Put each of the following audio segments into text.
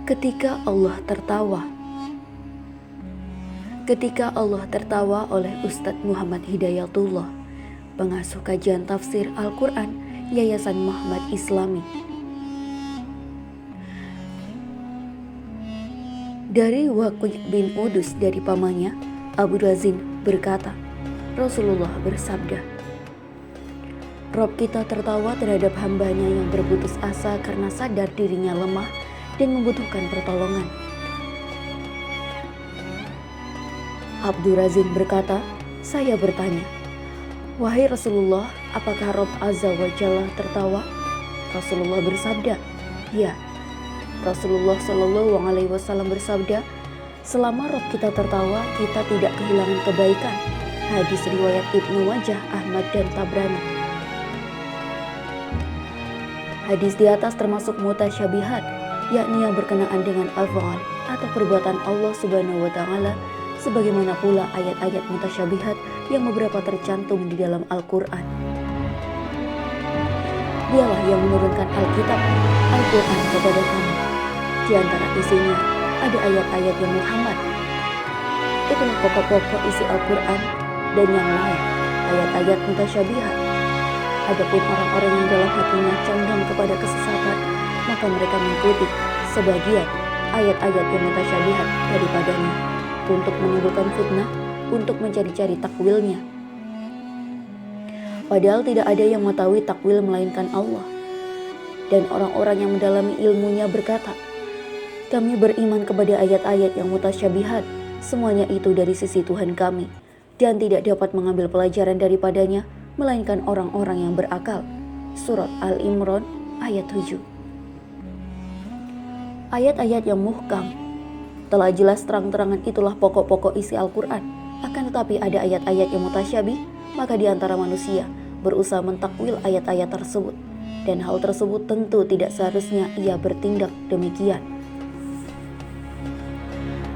Ketika Allah tertawa. Ketika Allah tertawa oleh Ustadz Muhammad Hidayatullah, pengasuh kajian tafsir Al-Quran Yayasan Muhammad Islami. Dari Waqi' bin Udus dari pamannya, Abu Razin berkata, Rasulullah bersabda, Rob kita tertawa terhadap hambanya yang berputus asa karena sadar dirinya lemah dan membutuhkan pertolongan. Abdur Razin berkata, saya bertanya, wahai Rasulullah, apakah Rob Azza wa Jalla tertawa? Rasulullah bersabda, ya. Rasulullah Shallallahu Alaihi Wasallam bersabda, selama Rob kita tertawa, kita tidak kehilangan kebaikan. Hadis riwayat Ibnu Majah, Ahmad dan Tabrani. Hadis di atas termasuk mutasyabihat, yakni yang berkenaan dengan af'al atau perbuatan Allah Subhanahu wa taala, sebagaimana pula ayat-ayat mutasyabihat yang beberapa tercantum di dalam Al-Qur'an. Dialah yang menurunkan Alkitab, Al-Qur'an kepada kamu. Di antara isinya ada ayat-ayat yang Muhammad. Itulah pokok-pokok isi Al-Qur'an, dan yang lain ayat-ayat mutasyabihat. Adapun orang-orang yang dalam hatinya condong kepada kesesatan, maka mereka mengikuti sebagian ayat-ayat yang mutasyabihat daripadanya untuk menimbulkan fitnah, untuk mencari-cari takwilnya. Padahal tidak ada yang mengetahui takwil melainkan Allah. Dan orang-orang yang mendalami ilmunya berkata, kami beriman kepada ayat-ayat yang mutasyabihat, semuanya itu dari sisi Tuhan kami, dan tidak dapat mengambil pelajaran daripadanya, melainkan orang-orang yang berakal. Surat Al-Imran ayat 7. Ayat-ayat yang muhkam telah jelas terang-terangan itulah pokok-pokok isi Al-Quran. Akan tetapi ada ayat-ayat yang mutasyabih, maka di antara manusia berusaha mentakwil ayat-ayat tersebut. Dan hal tersebut tentu tidak seharusnya ia bertindak demikian.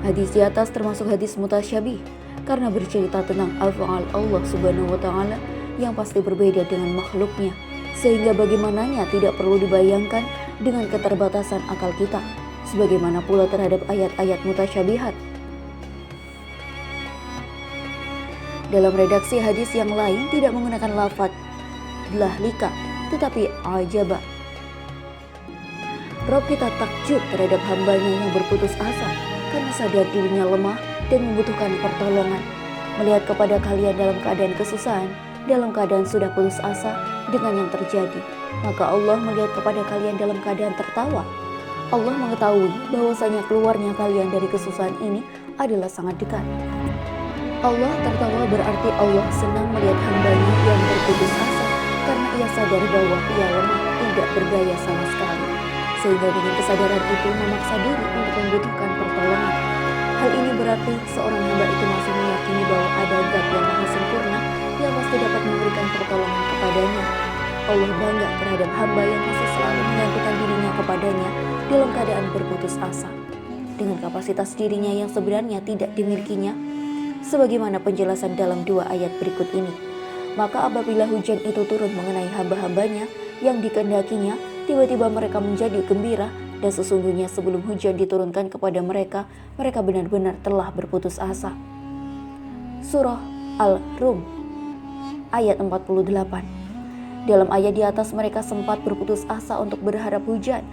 Hadis di atas termasuk hadis mutasyabih, karena bercerita tentang af'al Allah Subhanahu wa taala yang pasti berbeda dengan makhluknya, sehingga bagaimananya tidak perlu dibayangkan dengan keterbatasan akal kita. Sebagaimana pula terhadap ayat-ayat mutasyabihat. Dalam redaksi hadis yang lain tidak menggunakan lafaz lahlika, tetapi ajaba. Rob kita takjub terhadap hambanya yang berputus asa karena sadar dirinya lemah dan membutuhkan pertolongan. Melihat kepada kalian dalam keadaan kesusahan, dalam keadaan sudah putus asa dengan yang terjadi, maka Allah melihat kepada kalian dalam keadaan tertawa. Allah mengetahui bahwasanya keluarnya kalian dari kesusahan ini adalah sangat dekat. Allah tertawa berarti Allah senang melihat hambanya yang berputus asa karena ia sadar bahwa ia lemah, tidak berdaya sama sekali. Sehingga dengan kesadaran itu memaksa diri untuk membutuhkan pertolongan. Hal ini berarti seorang hamba itu masih meyakini bahwa ada Zat yang maha sempurna yang pasti dapat memberikan pertolongan kepadanya. Allah bangga terhadap hamba yang masih selalu menggantungkan dirinya kepadanya dalam keadaan berputus asa, dengan kapasitas dirinya yang sebenarnya tidak dimilikinya, sebagaimana penjelasan dalam dua ayat berikut ini. Maka apabila hujan itu turun mengenai hamba-hambanya yang dikehendakinya, tiba-tiba mereka menjadi gembira, dan sesungguhnya sebelum hujan diturunkan kepada mereka, mereka benar-benar telah berputus asa. Surah Al-Rum ayat 48. Dalam ayat di atas mereka sempat berputus asa untuk berharap hujan.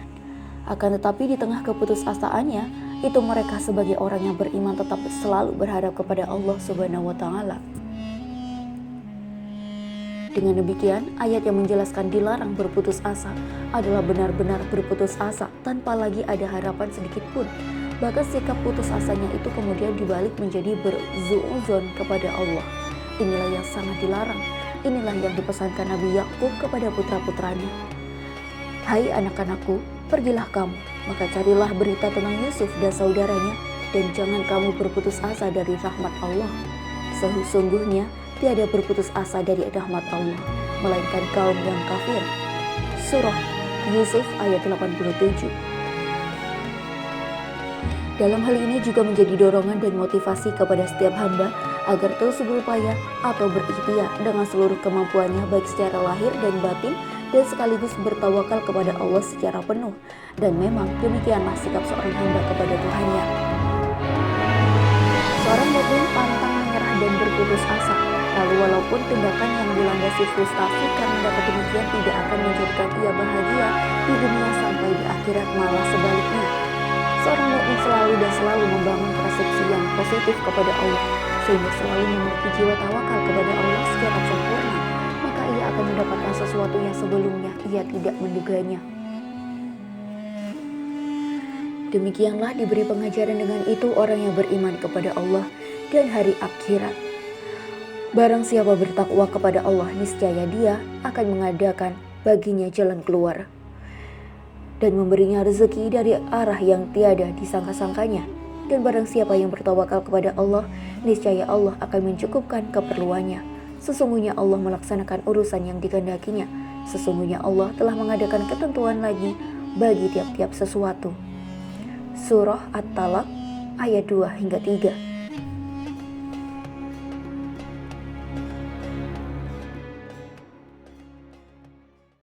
Akan tetapi di tengah keputusasaannya, itu mereka sebagai orang yang beriman tetap selalu berharap kepada Allah Subhanahu wa taala. Dengan demikian, ayat yang menjelaskan dilarang berputus asa adalah benar-benar berputus asa tanpa lagi ada harapan sedikit pun. Bahkan sikap putus asanya itu kemudian dibalik menjadi berzuuzon kepada Allah. Inilah yang sangat dilarang. Inilah yang dipesankan Nabi Yakub kepada putra-putranya. Hai anak-anakku, pergilah kamu, maka carilah berita tentang Yusuf dan saudaranya, dan jangan kamu berputus asa dari rahmat Allah. Sesungguhnya tiada berputus asa dari rahmat Allah, melainkan kaum yang kafir. Surah Yusuf ayat 87. Dalam hal ini juga menjadi dorongan dan motivasi kepada setiap hamba agar terus berupaya atau berikhtiar dengan seluruh kemampuannya baik secara lahir dan batin dan sekaligus bertawakal kepada Allah secara penuh. Dan memang demikianlah sikap seorang hamba kepada Tuhannya. Seorang mukmin pantang menyerah dan berputus asa. Lalu walaupun tindakan yang dilandasi frustasi karena dapat demikian tidak akan menjadikan ia bahagia di dunia sampai di akhirat, malah sebaliknya. Seorang mukmin selalu membangun persepsi yang positif kepada Allah, sehingga selalu memiliki jiwa tawakal kepada Allah secara sempurna, maka ia akan mendapatkan sesuatu yang sebelumnya ia tidak menduganya. Demikianlah diberi pengajaran dengan itu orang yang beriman kepada Allah dan hari akhirat. Barang siapa bertakwa kepada Allah, niscaya Dia akan mengadakan baginya jalan keluar dan memberinya rezeki dari arah yang tiada disangka-sangkanya. Dan barang siapa yang bertawakal kepada Allah, niscaya Allah akan mencukupkan keperluannya. Sesungguhnya Allah melaksanakan urusan yang dikehendakinya. Sesungguhnya Allah telah mengadakan ketentuan lagi bagi tiap-tiap sesuatu. Surah At-Talaq ayat 2 hingga 3.